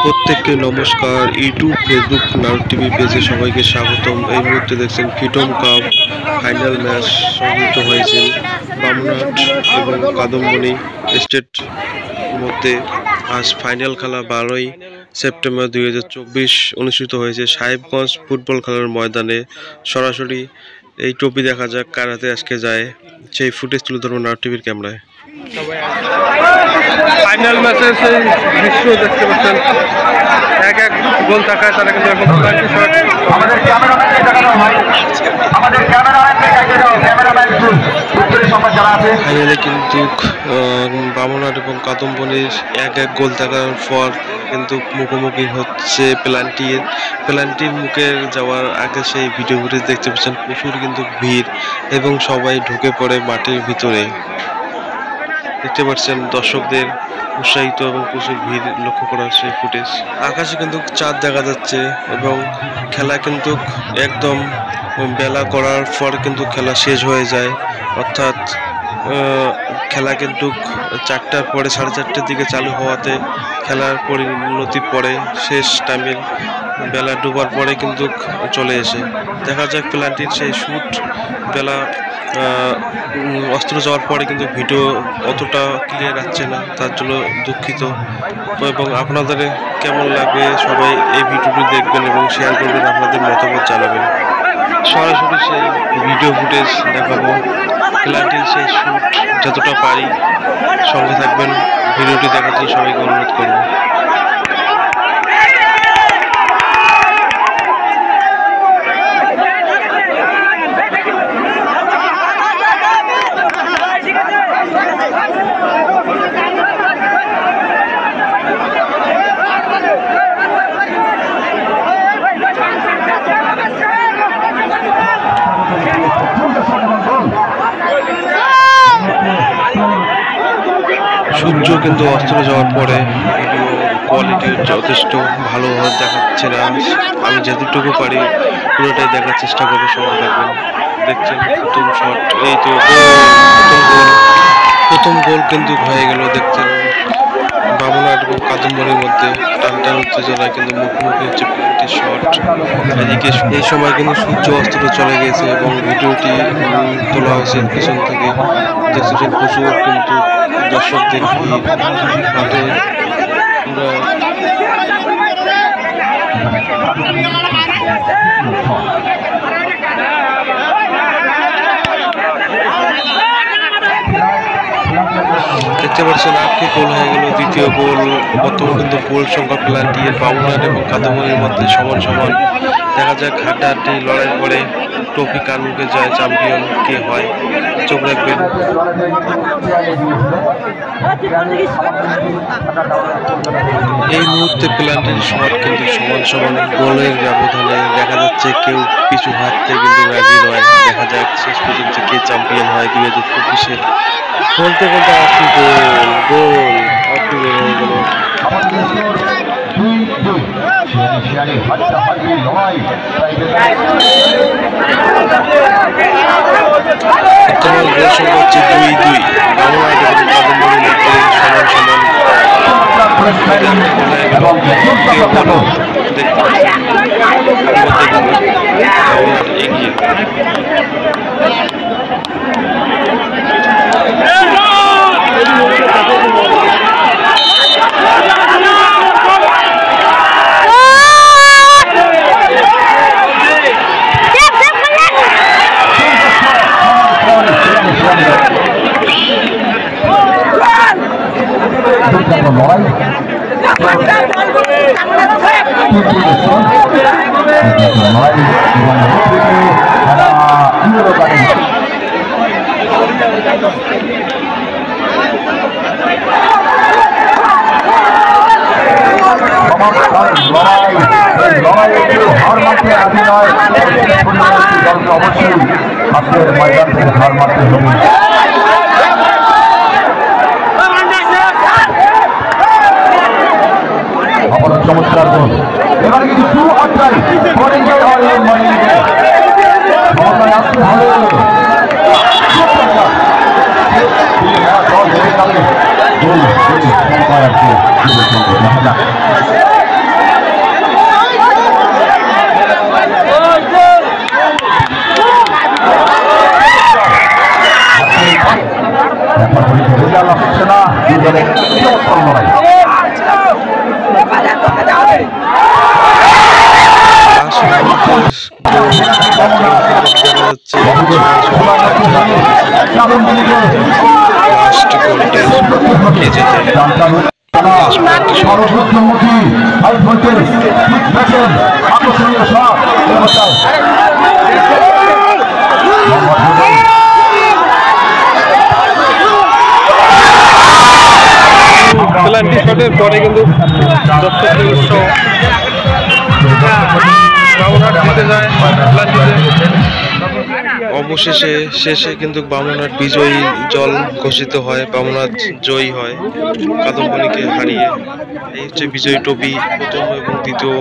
প্রত্যেককে নমস্কার। YouTube, Facebook, Narad TV পেজে সবাইকে স্বাগতম। এই মুহূর্তে দেখছেন ফ্রিডম কাপ ফাইনাল ম্যাচ সংযুক্ত হয়েছেন বামুনহাট এবং কাদম্বনী স্টেট মধ্যে। আজ ফাইনাল খেলা 12ই সেপ্টেম্বর 2024 অনুষ্ঠিত হয়েছে সাহেবগঞ্জ ফুটবল খেলার ময়দানে। সরাসরি এই ট্রফি দেখা যাক কার হাতে আজকে যায়, সেই ফুটেজ তুলে ধরবো নারদ টিভির ক্যামেরায়। ফাইনাল ম্যাচের সেই দৃশ্য দেখতে পাচ্ছেন, এক গোল থাকায় তারা কিন্তু এখন ফাইনালে কিন্তু বামুনহাট এবং কাদম্বনীর এক গোল থাকার পর কিন্তু মুখোমুখি হচ্ছে প্ল্যান্টির মুখে যাওয়ার আগে সেই ভিডিও ফুটেজ দেখতে পাচ্ছেন। প্রচুর কিন্তু ভিড় এবং সবাই ঢুকে পড়ে মাঠের ভিতরে। দেখতে পাচ্ছেন দর্শকদের উৎসাহিত এবং প্রচুর ভিড় লক্ষ্য করা সেই ফুটেজ। আকাশে কিন্তু চাঁদ দেখা যাচ্ছে এবং খেলা কিন্তু একদম বেলা করার পর কিন্তু খেলা শেষ হয়ে যায়, অর্থাৎ খেলা কিন্তু 4টার পরে 4:30টার দিকে চালু হওয়াতে খেলার পরিণতি পরে শেষ টাইমের বেলা ডোবার পরে কিন্তু চলে এসে দেখা যাক প্ল্যান্টির সেই শুট বেলা অস্ত্র যাওয়ার পরে কিন্তু ভিডিও অতটা ক্লিয়ার আসছে না, তার জন্য দুঃখিত। এবং আপনাদের কেমন লাগবে সবাই এই ভিডিওটি দেখবেন এবং শেয়ার করবেন, আপনাদের মতামত জানাবেন। সরাসরি সেই ভিডিও ফুটেজ দেখাবো, প্ল্যান্টির সেই শুট যতটা পারি সঙ্গে থাকবেন। ভিডিওটি দেখার জন্য সবাইকে অনুরোধ করব। সূর্য কিন্তু অস্ত যাওয়ার পরে ভিডিও কোয়ালিটি যথেষ্ট ভালো দেখাচ্ছে না। আমি যতটুকু পারি পুরোটাই দেখার চেষ্টা করবো, সঙ্গে থাকবেন। দেখছেন প্রথম শট, এই তো প্রথম গোল কিন্তু হয়ে গেল। দেখছেন বামুনহাট এবং কাদম্বনীর মধ্যে টানটান উত্তেজনায় কিন্তু মুখোমুখি হচ্ছে প্ল্যান্টির শট। এদিকে এই সময় কিন্তু সূর্য অস্ত্র চলে গেছে এবং ভিডিওটি তোলা হয়েছে পিছন থেকে। দেখছেন প্রচুর কিন্তু দর্শকদের ভিড় মাঠে পুরো। দেখতে পাচ্ছেন 8টি গোল হয়ে গেল, দ্বিতীয় গোল। বর্তমান কিন্তু গোল সংখ্যা প্ল্যান্টির বামুনহাট এবং কাদম্বনীর মধ্যে সমান। দেখা যাক হাড্ডাহাড্ডি লড়াই করে ট্রফি কার মুখে যায়, চ্যাম্পিয়ন কে হয়, চোখ রাখবেন। এই মুহূর্তে প্ল্যান্টির শট কিন্তু সমান গোলের ব্যবধানে। দেখা যাচ্ছে কেউ কিছু হারতে কিন্তু রাজি নয়। দেখা যাক শেষ পর্যন্ত কে চ্যাম্পিয়ন হয় 2024-এ। বলতে 8টি গোল হয়ে গেল। তোমার গোল সংখ্যা হচ্ছে 2-2। বামুনহাট এবং কাদম্বনীর মধ্যে সমান। দেখতে পাচ্ছেন বামুনহাট এগিয়ে। অবশ্যই আজকের ময়দান থেকে হার মারতে হবে। চমৎকার গোল। এবারে কিন্তু শুরু অধ্যায় আসতে হবে। গোল লাস্ট গোলটের কেজিতে সর্বক্ষমুখী হাই ভোল্টেজ ম্যাচের আকর্ষণীয় শট পেনাল্টি শটের পরে কিন্তু দর্শকদের উৎসাহ বামুনহাট জিতে যায় পেনাল্টিতে। অবশেষে শেষে কিন্তু বামুনহাট বিজয়ী দল ঘোষিত হয়, বামুনহাট জয়ী হয় কাদম্বনীকে হারিয়ে। এই হচ্ছে বিজয়ী ট্রফি, প্রথম এবং দ্বিতীয়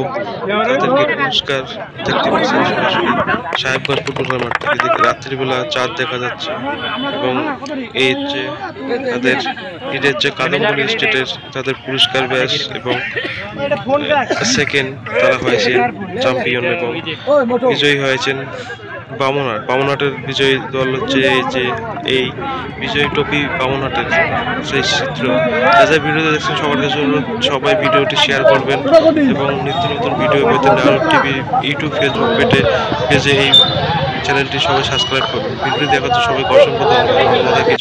তাদেরকে পুরস্কার দেখতে পাচ্ছেন সরাসরি সাহেবগঞ্জ ফুটবল মাঠ থেকে। রাত্রিবেলা চাঁদ দেখা যাচ্ছে এবং এই হচ্ছে তাদের এটা হচ্ছে কাদম্বনী স্টেটের তাদের পুরস্কার ব্যাস এবং সেকেন্ড তারা হয়েছে চ্যাম্পিয়ন এবং বিজয়ী হয়েছেন বামুনহাটের বিজয়ী দল হচ্ছে এই যে এই বিজয়ী ট্রফি বামুনহাটের সেই চিত্র। যা ভিডিওতে দেখছেন সবার কাছে অনুরোধ, সবাই ভিডিওটি শেয়ার করবেন এবং নিত্য নতুন ভিডিও পেতে নারদ টিভি ইউটিউব ফেসবুক পেজে এই চ্যানেলটি সবাই সাবস্ক্রাইব করবেন। ভিডিও দেখার জন্য সবাইকে অসংখ্য ধন্যবাদ।